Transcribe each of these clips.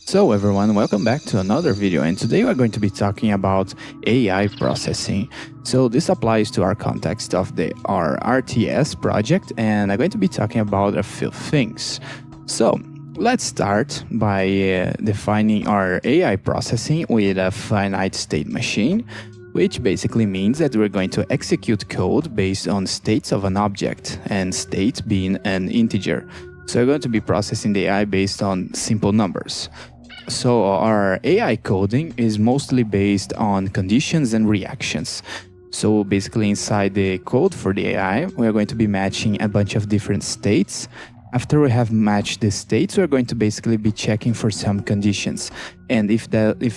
So everyone, welcome back to another video, and today we're going to be talking about AI processing. So this applies to our context of our RTS project, and I'm going to be talking about a few things. So let's start by defining our AI processing with a finite state machine, which basically means that we're going to execute code based on states of an object, and state being an integer. So we're going to be processing the AI based on simple numbers. So our AI coding is mostly based on conditions and reactions. So basically inside the code for the AI, we are going to be matching a bunch of different states. After we have matched the states, we're going to basically be checking for some conditions. And if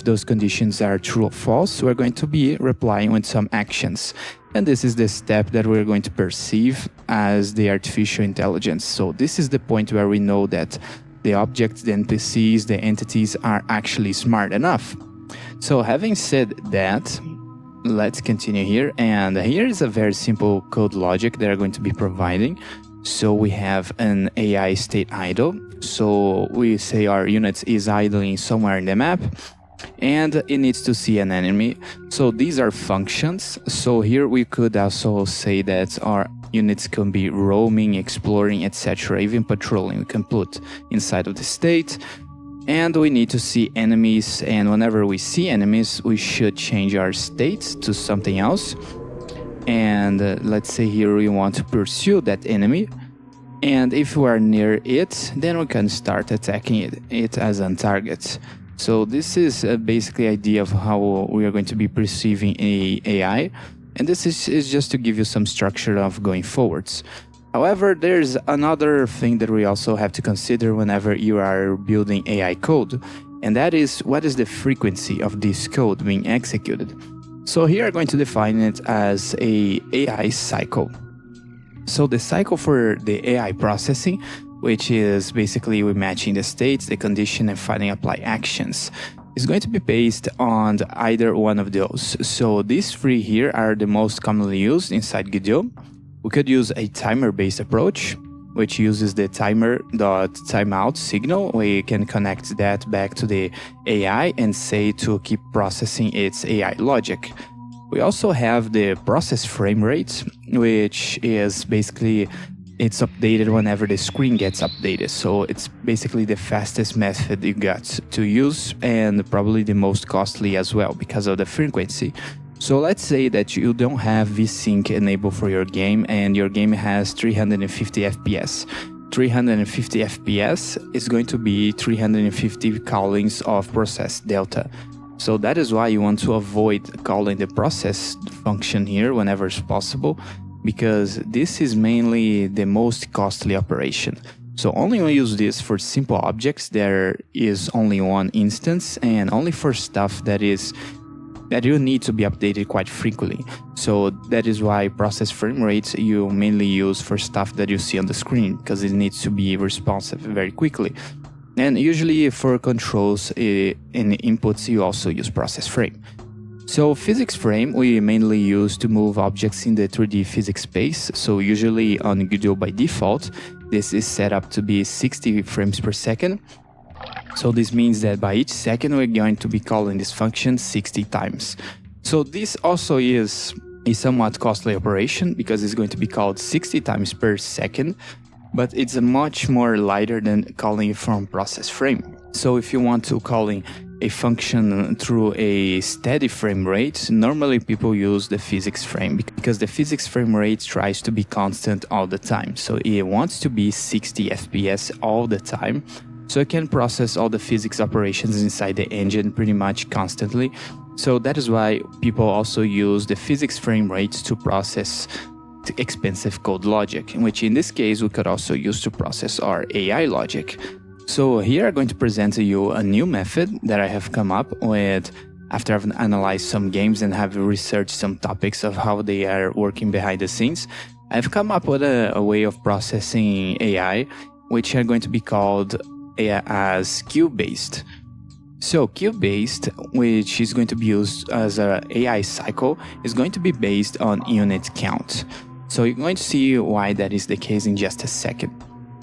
those conditions are true or false, we're going to be replying with some actions. And this is the step that we're going to perceive as the artificial intelligence. So this is the point where we know that the objects, the NPCs, the entities are actually smart enough. So having said that, let's continue here. And here is a very simple code logic that I'm going to be providing. So we have an AI state idle. So we say our unit is idling somewhere in the map, and it needs to see an enemy. So these are functions. So here we could also say that our units can be roaming, exploring, etc., even patrolling. We can put inside of the state. And we need to see enemies, and whenever we see enemies, we should change our state to something else. And let's say here we want to pursue that enemy. And if we are near it, then we can start attacking it as a target. So this is basically the idea of how we are going to be perceiving AI. And this is just to give you some structure of going forwards. However, there's another thing that we also have to consider whenever you are building AI code, and that is what is the frequency of this code being executed. So here I'm going to define it as a AI cycle. So the cycle for the AI processing, which is basically we matching the states, the condition, and finding apply actions, is going to be based on either one of those. So these three here are the most commonly used inside Godot. We could use a timer-based approach, which uses the timer.timeout signal. We can connect that back to the AI and say to keep processing its AI logic. We also have the process frame rate, which is basically it's updated whenever the screen gets updated. So it's basically the fastest method you got to use, and probably the most costly as well because of the frequency. So let's say that you don't have VSync enabled for your game, and your game has 350 FPS. 350 FPS is going to be 350 callings of process delta. So that is why you want to avoid calling the process function here whenever it's possible, because this is mainly the most costly operation. So only we use this for simple objects. There is only one instance, and only for stuff that you need to be updated quite frequently. So that is why process frame rates you mainly use for stuff that you see on the screen, because it needs to be responsive very quickly. And usually for controls and inputs, you also use process frame. So physics frame we mainly use to move objects in the 3D physics space. So usually on Godot by default, this is set up to be 60 frames per second. So this means that by each second we're going to be calling this function 60 times. So this also is a somewhat costly operation because it's going to be called 60 times per second, but it's a much more lighter than calling from process frame. So if you want to calling a function through a steady frame rate, normally people use the physics frame because the physics frame rate tries to be constant all the time. So it wants to be 60 FPS all the time. So it can process all the physics operations inside the engine pretty much constantly. So that is why people also use the physics frame rates to process expensive code logic, which in this case we could also use to process our AI logic. So here I'm going to present to you a new method that I have come up with after I've analyzed some games and have researched some topics of how they are working behind the scenes. I've come up with a way of processing AI, which are going to be called as queue-based. So queue-based, which is going to be used as an AI cycle, is going to be based on unit count. So you're going to see why that is the case in just a second.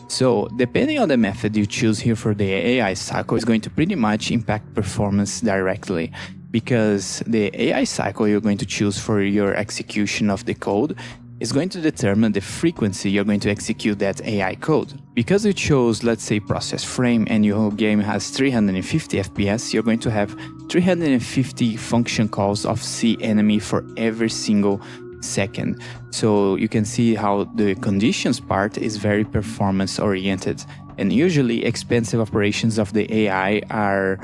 So depending on the method you choose here for the AI cycle is going to pretty much impact performance directly, because the AI cycle you're going to choose for your execution of the code is going to determine the frequency you're going to execute that AI code. Because you chose, let's say, process frame, and your game has 350 FPS, you're going to have 350 function calls of C enemy for every single second. So you can see how the conditions part is very performance oriented, and usually expensive operations of the AI are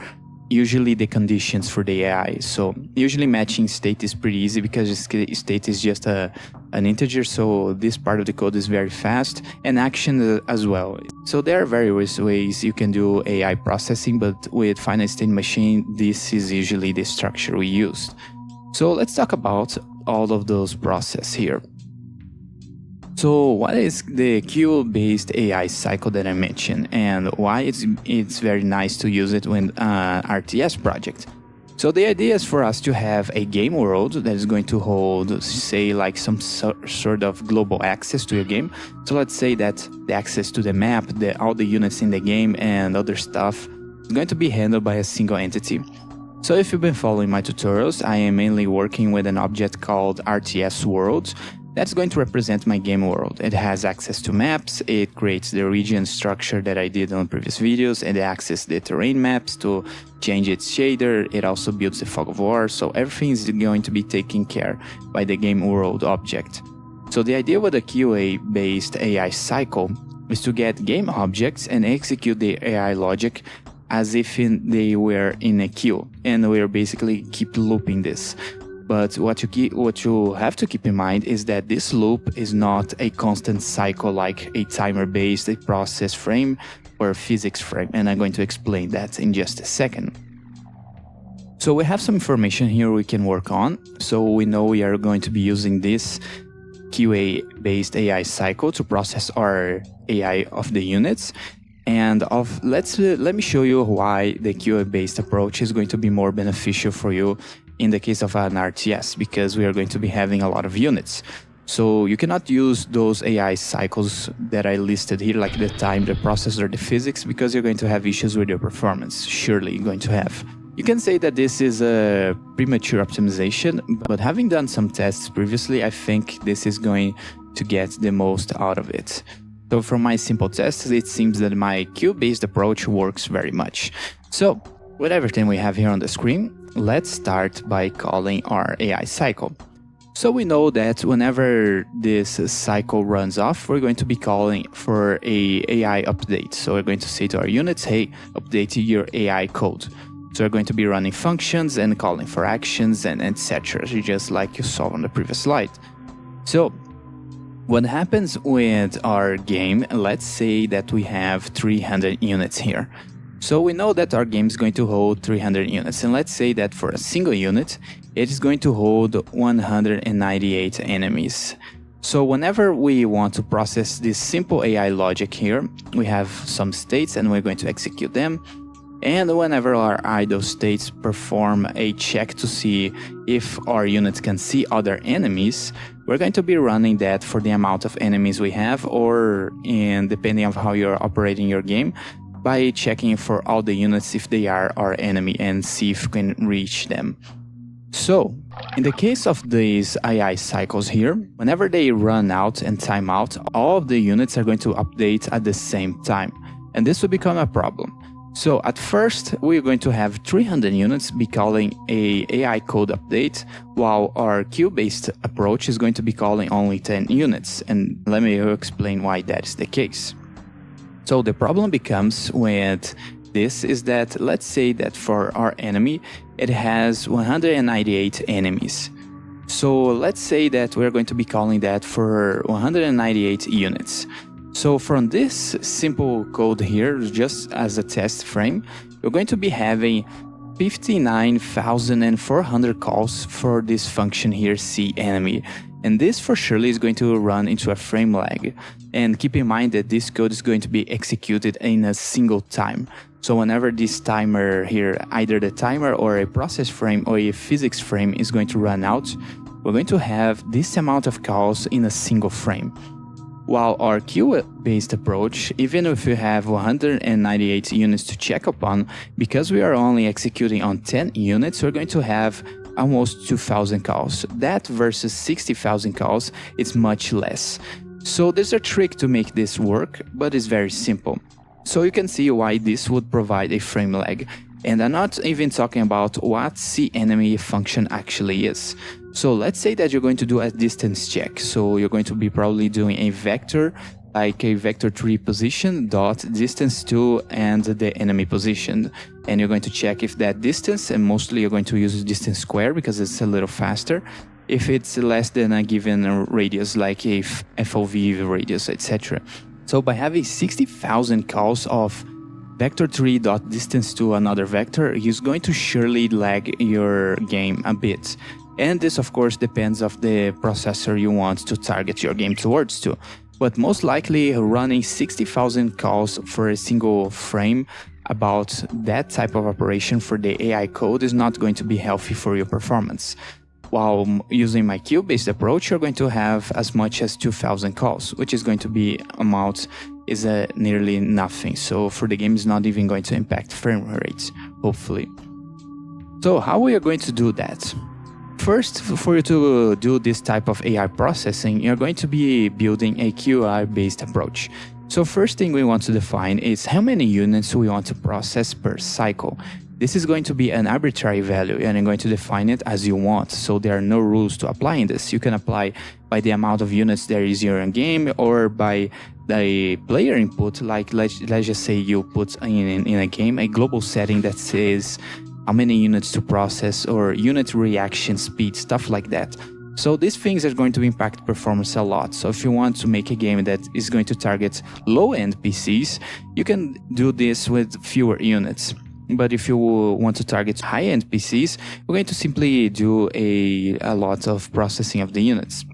usually the conditions for the AI. So usually matching state is pretty easy because state is just an integer, so this part of the code is very fast, and action as well. So there are various ways you can do AI processing, but with finite state machine, this is usually the structure we used. So let's talk about all of those processes here. So what is the queue-based AI cycle that I mentioned, and why it's very nice to use it with RTS project? So the idea is for us to have a game world that is going to hold, say, like some sort of global access to your game. So let's say that the access to the map, all the units in the game and other stuff is going to be handled by a single entity. So if you've been following my tutorials, I am mainly working with an object called RTS world. That's going to represent my game world. It has access to maps, it creates the region structure that I did on previous videos, and it accesses the terrain maps to change its shader. It also builds the fog of war, so everything is going to be taken care by the game world object. So the idea with a QA-based AI cycle is to get game objects and execute the AI logic as if they were in a queue, and we're basically keep looping this. But what you have to keep in mind is that this loop is not a constant cycle like a timer-based, a process frame, or a physics frame, and I'm going to explain that in just a second. So we have some information here we can work on. So we know we are going to be using this QA-based AI cycle to process our AI of the units. And let me show you why the QA-based approach is going to be more beneficial for you in the case of an RTS, because we are going to be having a lot of units. So you cannot use those AI cycles that I listed here, like the time, the process, or the physics, because you're going to have issues with your performance. Surely you're going to have. You can say that this is a premature optimization, but having done some tests previously, I think this is going to get the most out of it. So from my simple tests, it seems that my queue-based approach works very much. So with everything we have here on the screen, let's start by calling our AI cycle. So we know that whenever this cycle runs off, we're going to be calling for a AI update. So we're going to say to our units, hey, update your AI code. So we're going to be running functions and calling for actions and etc., just like you saw on the previous slide. So what happens with our game, let's say that we have 300 units here. So we know that our game is going to hold 300 units, and let's say that for a single unit, it is going to hold 198 enemies. So whenever we want to process this simple AI logic here, we have some states and we're going to execute them. And whenever our idle states perform a check to see if our units can see other enemies, we're going to be running that for the amount of enemies we have, or depending on how you're operating your game, by checking for all the units if they are our enemy and see if we can reach them. So, in the case of these AI cycles here, whenever they run out and time out, all of the units are going to update at the same time, and this will become a problem. So at first, we're going to have 300 units be calling a AI code update, while our queue-based approach is going to be calling only 10 units, and let me explain why that is the case. So the problem becomes with this is that, let's say that for our enemy, it has 198 enemies. So let's say that we're going to be calling that for 198 units. So from this simple code here, just as a test frame, we're going to be having 59,400 calls for this function here, see enemy. And this for surely is going to run into a frame lag. And keep in mind that this code is going to be executed in a single time. So whenever this timer here, either the timer or a process frame or a physics frame is going to run out, we're going to have this amount of calls in a single frame. While our queue-based approach, even if we have 198 units to check upon, because we are only executing on 10 units, we're going to have almost 2,000 calls. That versus 60,000 calls, it's much less. So there's a trick to make this work, but it's very simple. So you can see why this would provide a frame lag. And I'm not even talking about what see-enemy function actually is. So let's say that you're going to do a distance check. So you're going to be probably doing a vector, like a vector 3 position dot distance 2 and the enemy position. And you're going to check if that distance, and mostly you're going to use distance square because it's a little faster, if it's less than a given radius, like a FOV radius, etc. So by having 60,000 calls of vector 3 dot distance to another vector is going to surely lag your game a bit. And this of course depends of the processor you want to target your game towards to. But most likely running 60,000 calls for a single frame about that type of operation for the AI code is not going to be healthy for your performance. While using my queue-based approach, you're going to have as much as 2,000 calls, which is going to be amount is nearly nothing. So for the game, it's not even going to impact frame rates, hopefully. So how we are going to do that? First, for you to do this type of AI processing, you're going to be building a QI-based approach. So first thing we want to define is how many units we want to process per cycle. This is going to be an arbitrary value, and you're going to define it as you want. So there are no rules to applying this. You can apply by the amount of units there is in your game, or by the player input, like let's just say you put in a game a global setting that says how many units to process or unit reaction speed, stuff like that. So these things are going to impact performance a lot. So if you want to make a game that is going to target low-end PCs, you can do this with fewer units. But if you want to target high-end PCs, we're going to simply do a lot of processing of the units.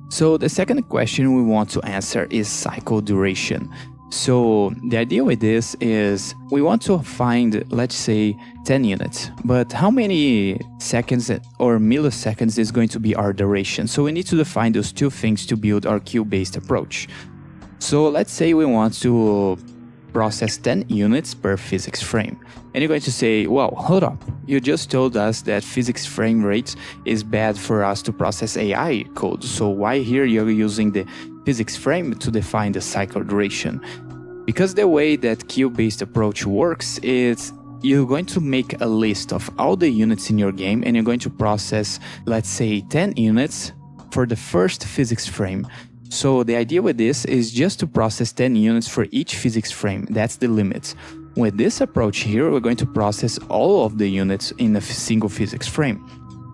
So the second question we want to answer is cycle duration. So the idea with this is we want to find, let's say, 10 units, but how many seconds or milliseconds is going to be our duration? So we need to define those two things to build our queue-based approach. So let's say we want to process 10 units per physics frame. And you're going to say, well, hold up, you just told us that physics frame rate is bad for us to process AI code. So why here you're using the physics frame to define the cycle duration? Because the way that queue-based approach works is you're going to make a list of all the units in your game, and you're going to process, let's say, 10 units for the first physics frame. So the idea with this is just to process 10 units for each physics frame. That's the limit. With this approach here, we're going to process all of the units in a single physics frame.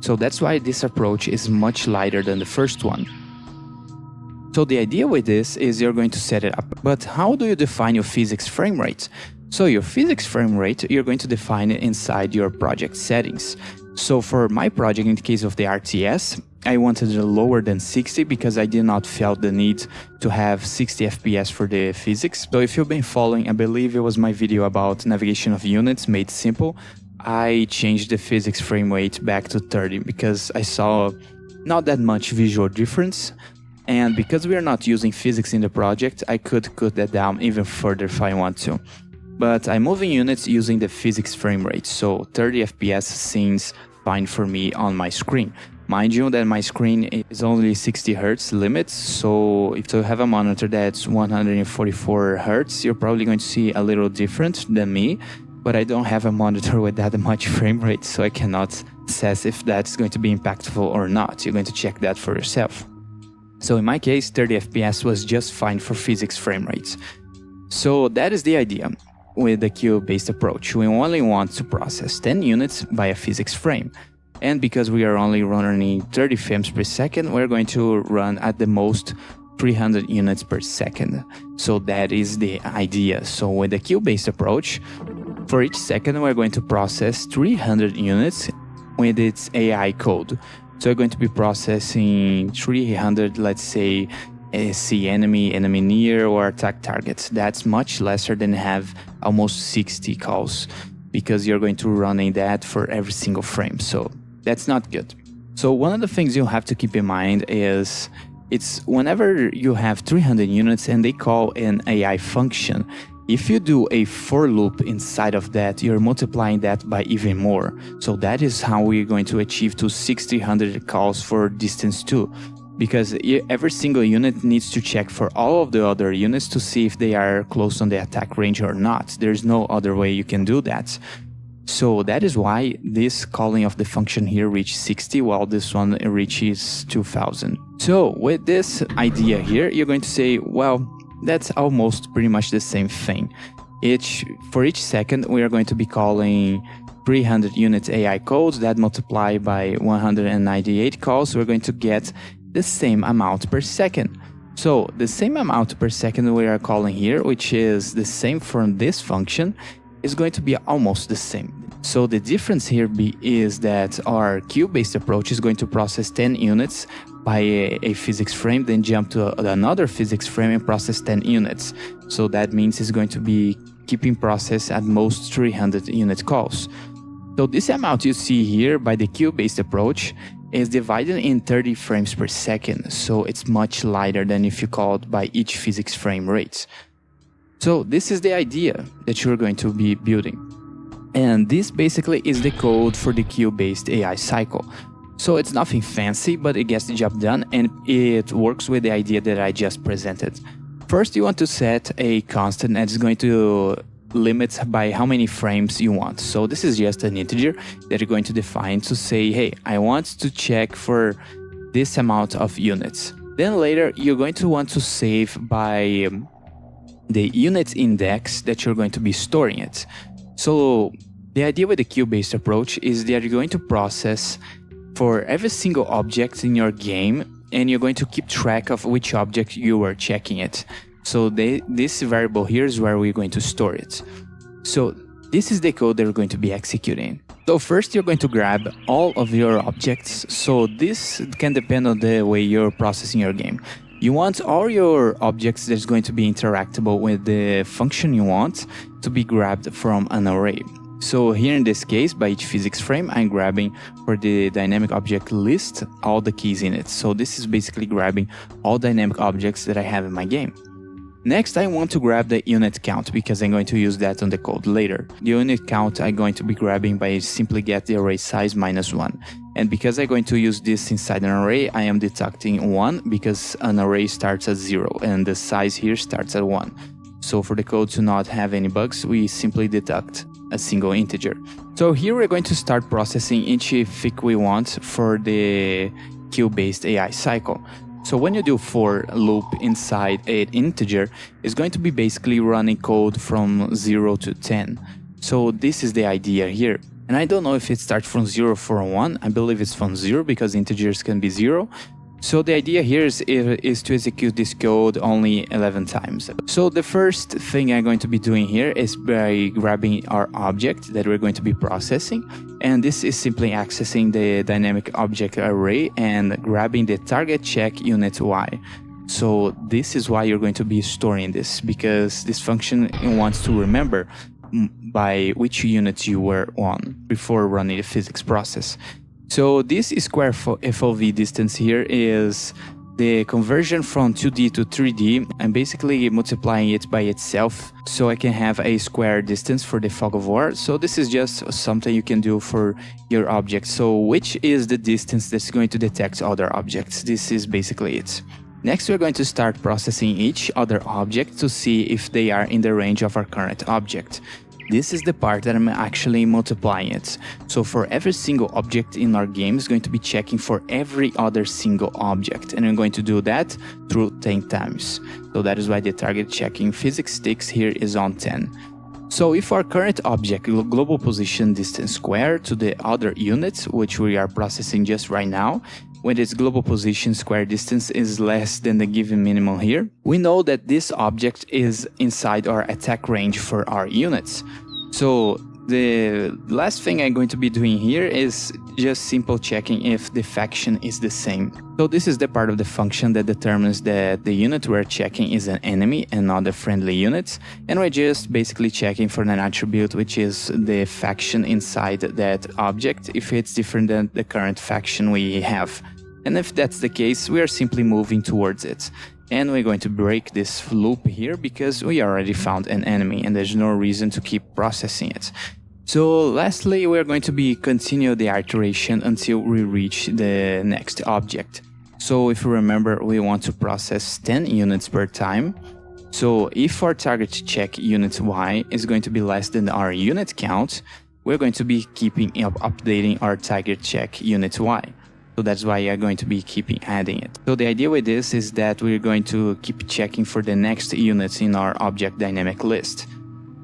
So that's why this approach is much lighter than the first one. So the idea with this is you're going to set it up. But how do you define your physics frame rate? So your physics frame rate, you're going to define it inside your project settings. So for my project, in the case of the RTS, I wanted it lower than 60 because I did not feel the need to have 60 FPS for the physics. So if you've been following, I believe it was my video about navigation of units made simple, I changed the physics frame rate back to 30 because I saw not that much visual difference. And because we are not using physics in the project, I could cut that down even further if I want to. But I'm moving units using the physics frame rate, so 30 FPS seems fine for me on my screen. Mind you that my screen is only 60 Hz limit, so if you have a monitor that's 144 Hz, you're probably going to see a little different than me, but I don't have a monitor with that much frame rate, so I cannot assess if that's going to be impactful or not. You're going to check that for yourself. So in my case, 30 FPS was just fine for physics frame rates. So that is the idea with the queue-based approach. We only want to process 10 units by a physics frame. And because we are only running 30 frames per second, we're going to run at the most 300 units per second. So that is the idea. So with the queue-based approach, for each second, we're going to process 300 units with its AI code. So we're going to be processing 300, let's say, see enemy near, or attack targets. That's much lesser than have almost 60 calls, because you're going to running that for every single frame. So that's not good. So one of the things you have to keep in mind is It's whenever you have 300 units and they call an AI function, if you do a for loop inside of that, you're multiplying that by even more. So that is how we're going to achieve to 600 calls for distance 2. Because every single unit needs to check for all of the other units to see if they are close on the attack range or not. There's no other way you can do that. So that is why this calling of the function here reaches 60, while this one reaches 2000. So with this idea here, you're going to say, well, that's almost pretty much the same thing. For each second, we are going to be calling 300 units AI codes that multiply by 198 calls. We're going to get the same amount per second. So the same amount per second we are calling here, which is the same from this function, is going to be almost the same. So the difference here is that our queue-based approach is going to process 10 units by a physics frame, then jump to another physics frame and process 10 units. So that means it's going to be keeping process at most 300 unit calls. So this amount you see here by the queue-based approach is divided in 30 frames per second. So it's much lighter than if you call it by each physics frame rate. So this is the idea that you're going to be building. And this basically is the code for the queue-based AI cycle. So it's nothing fancy, but it gets the job done and it works with the idea that I just presented. First, you want to set a constant that is going to limit by how many frames you want. So this is just an integer that you're going to define to say, hey, I want to check for this amount of units. Then later, you're going to want to save by the unit index that you're going to be storing it. So the idea with the queue-based approach is that you're going to process for every single object in your game, and you're going to keep track of which object you are checking it. So this variable here is where we're going to store it. So this is the code that we're going to be executing. So first you're going to grab all of your objects. So this can depend on the way you're processing your game. You want all your objects that's going to be interactable with the function you want to be grabbed from an array. So here in this case, by each physics frame, I'm grabbing for the dynamic object list all the keys in it. So this is basically grabbing all dynamic objects that I have in my game. Next, I want to grab the unit count because I'm going to use that on the code later. The unit count I'm going to be grabbing by simply get the array size minus 1. And because I'm going to use this inside an array, I am deducting 1 because an array starts at 0 and the size here starts at 1. So for the code to not have any bugs, we simply deduct a single integer. So here we're going to start processing each tick we want for the queue-based AI cycle. So when you do for loop inside an integer, it's going to be basically running code from 0 to 10. So this is the idea here. And I don't know if it starts from 0 or 1. I believe it's from 0 because integers can be 0. So the idea here is to execute this code only 11 times. So the first thing I'm going to be doing here is by grabbing our object that we're going to be processing. And this is simply accessing the dynamic object array and grabbing the target check unit y. So this is why you're going to be storing this, because this function wants to remember by which units you were on before running the physics process. So this square FOV distance here is the conversion from 2D to 3D. I'm basically multiplying it by itself so I can have a square distance for the fog of war. So this is just something you can do for your object. So which is the distance that's going to detect other objects? This is basically it. Next, we're going to start processing each other object to see if they are in the range of our current object. This is the part that I'm actually multiplying it. So for every single object in our game is going to be checking for every other single object. And I'm going to do that through 10 times. So that is why the target checking physics sticks here is on 10. So if our current object global position distance squared to the other unit, which we are processing just right now, when its global position square distance is less than the given minimum here, we know that this object is inside our attack range for our units. So the last thing I'm going to be doing here is just simple checking if the faction is the same. So this is the part of the function that determines that the unit we're checking is an enemy and not a friendly unit. And we're just basically checking for an attribute which is the faction inside that object if it's different than the current faction we have. And if that's the case, we are simply moving towards it. And we're going to break this loop here because we already found an enemy and there's no reason to keep processing it. So lastly, we're going to continue the iteration until we reach the next object. So if you remember, we want to process 10 units per time. So if our target check unit Y is going to be less than our unit count, we're going to be updating our target check unit Y. So that's why you're going to be keeping adding it. So the idea with this is that we're going to keep checking for the next units in our object dynamic list.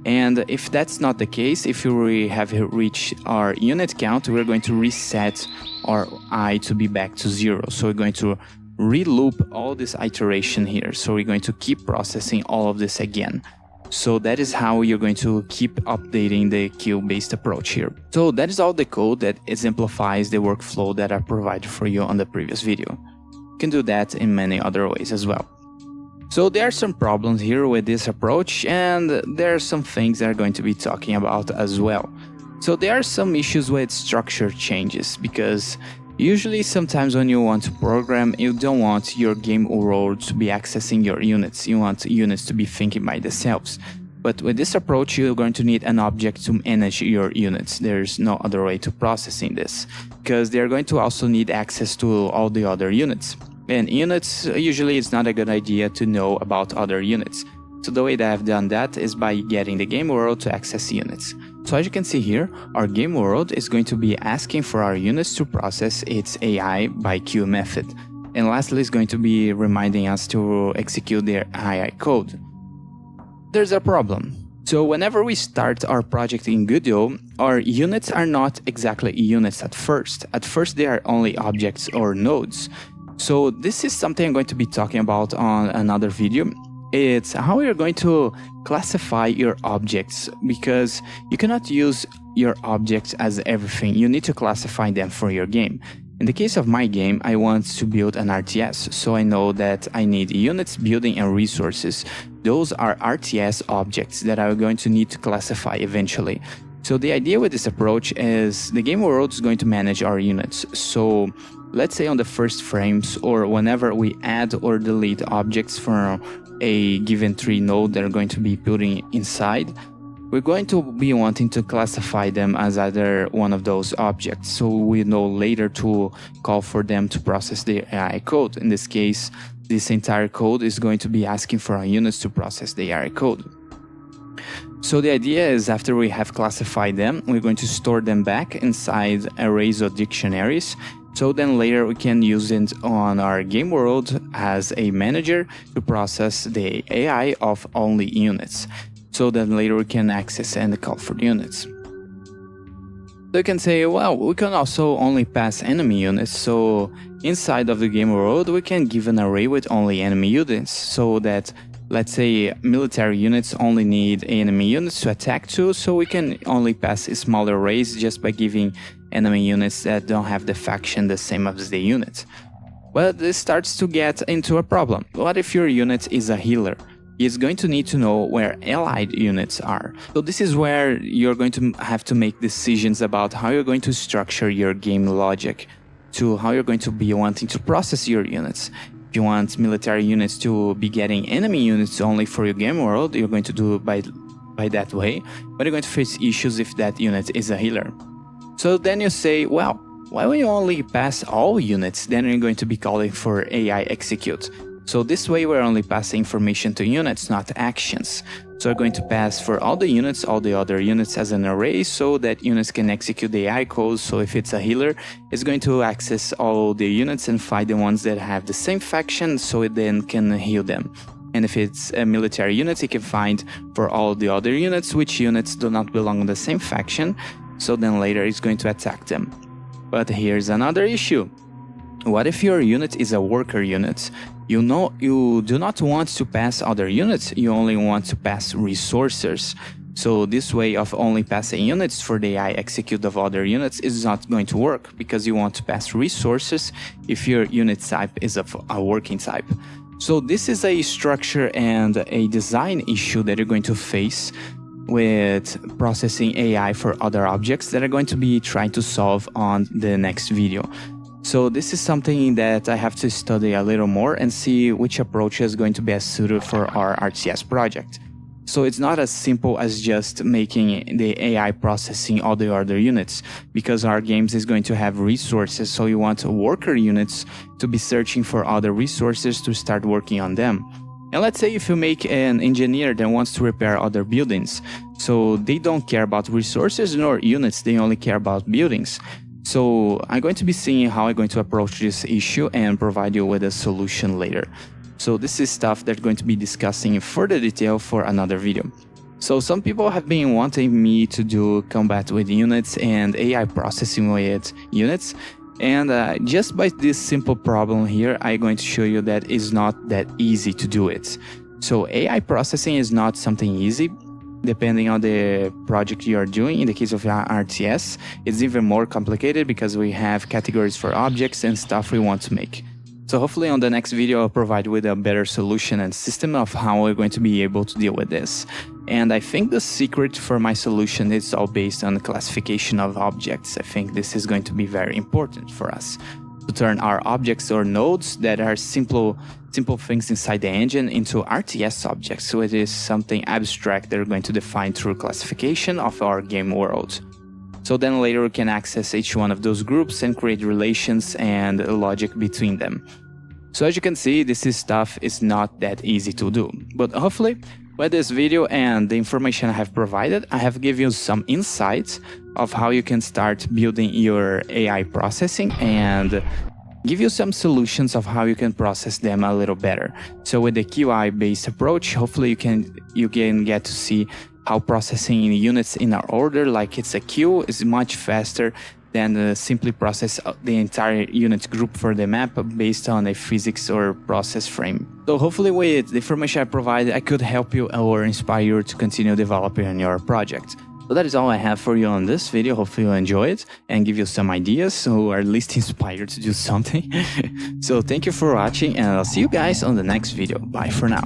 And if that's not the case, if we have reached our unit count, we're going to reset our I to be back to 0. So we're going to re-loop all this iteration here. So we're going to keep processing all of this again. So that is how you're going to keep updating the queue-based approach here. So that is all the code that exemplifies the workflow that I provided for you on the previous video. You can do that in many other ways as well. So there are some problems here with this approach, and there are some things that I'm going to be talking about as well. So there are some issues with structure changes, because usually sometimes when you want to program, you don't want your game world to be accessing your units. You want units to be thinking by themselves. But with this approach, you're going to need an object to manage your units. There's no other way to processing this, because they're going to also need access to all the other units. And units, usually it's not a good idea to know about other units. So the way that I've done that is by getting the game world to access units. So as you can see here, our game world is going to be asking for our units to process its AI by queue method. And lastly, it's going to be reminding us to execute their AI code. There's a problem. So whenever we start our project in Godot, our units are not exactly units at first. At first, they are only objects or nodes. So this is something I'm going to be talking about on another video. It's how you're going to classify your objects, because you cannot use your objects as everything. You need to classify them for your game. In the case of my game, I want to build an RTS, so I know that I need units, building, and resources. Those are RTS objects that I'm going to need to classify eventually. So the idea with this approach is the game world is going to manage our units. So let's say on the first frames, or whenever we add or delete objects from a given tree node that are going to be building inside, we're going to be wanting to classify them as either one of those objects, so we know later to call for them to process the AI code. In this case, this entire code is going to be asking for our units to process the AI code. So the idea is, after we have classified them, we're going to store them back inside arrays or dictionaries. So then later we can use it on our game world as a manager to process the AI of only units. So then later we can access and call for the units. So you can say, well, we can also only pass enemy units. So inside of the game world, we can give an array with only enemy units, so that, let's say, military units only need enemy units to attack to, so we can only pass smaller arrays just by giving enemy units that don't have the faction the same as the unit. But this starts to get into a problem. What if your unit is a healer? He's going to need to know where allied units are. So this is where you're going to have to make decisions about how you're going to structure your game logic, to how you're going to be wanting to process your units. If you want military units to be getting enemy units only for your game world, you're going to do it by that way, but you're going to face issues if that unit is a healer. So then you say, well, why will you only pass all units? Then you're going to be calling for AI execute. So this way we're only passing information to units, not actions. So we're going to pass for all the units, all the other units as an array, so that units can execute the AI code. So if it's a healer, it's going to access all the units and find the ones that have the same faction, so it then can heal them. And if it's a military unit, it can find for all the other units which units do not belong to the same faction, so then later it's going to attack them. But here's another issue. What if your unit is a worker unit? You know you do not want to pass other units, you only want to pass resources. So this way of only passing units for the AI execute of other units is not going to work, because you want to pass resources if your unit type is of a working type. So this is a structure and a design issue that you're going to face with processing AI for other objects that are going to be trying to solve on the next video. So this is something that I have to study a little more and see which approach is going to be as suited for our RTS project. So it's not as simple as just making the AI processing all the other units, because our games is going to have resources, so you want worker units to be searching for other resources to start working on them. And let's say if you make an engineer that wants to repair other buildings, so they don't care about resources nor units, they only care about buildings. So I'm going to be seeing how I'm going to approach this issue and provide you with a solution later. So this is stuff that we're going to be discussing in further detail for another video. So some people have been wanting me to do combat with units and AI processing with units. And just by this simple problem here, I'm going to show you that it's not that easy to do it. So AI processing is not something easy. Depending on the project you are doing, in the case of RTS, it's even more complicated because we have categories for objects and stuff we want to make. So hopefully on the next video I'll provide with a better solution and system of how we're going to be able to deal with this. And I think the secret for my solution is all based on the classification of objects. I think this is going to be very important for us to turn our objects or nodes that are simple things inside the engine into RTS objects. So it is something abstract that we're going to define through classification of our game world. So then later we can access each one of those groups and create relations and logic between them. So as you can see, this stuff is not that easy to do. But hopefully, with this video and the information I have provided, I have given you some insights of how you can start building your AI processing and give you some solutions of how you can process them a little better. So with the QI-based approach, hopefully you can get to see how processing units in our order, like it's a queue, is much faster than simply process the entire unit group for the map based on a physics or process frame. So hopefully with the information I provide, I could help you or inspire you to continue developing on your project. So that is all I have for you on this video. Hopefully you enjoy it and give you some ideas or at least inspired to do something. So thank you for watching and I'll see you guys on the next video. Bye for now.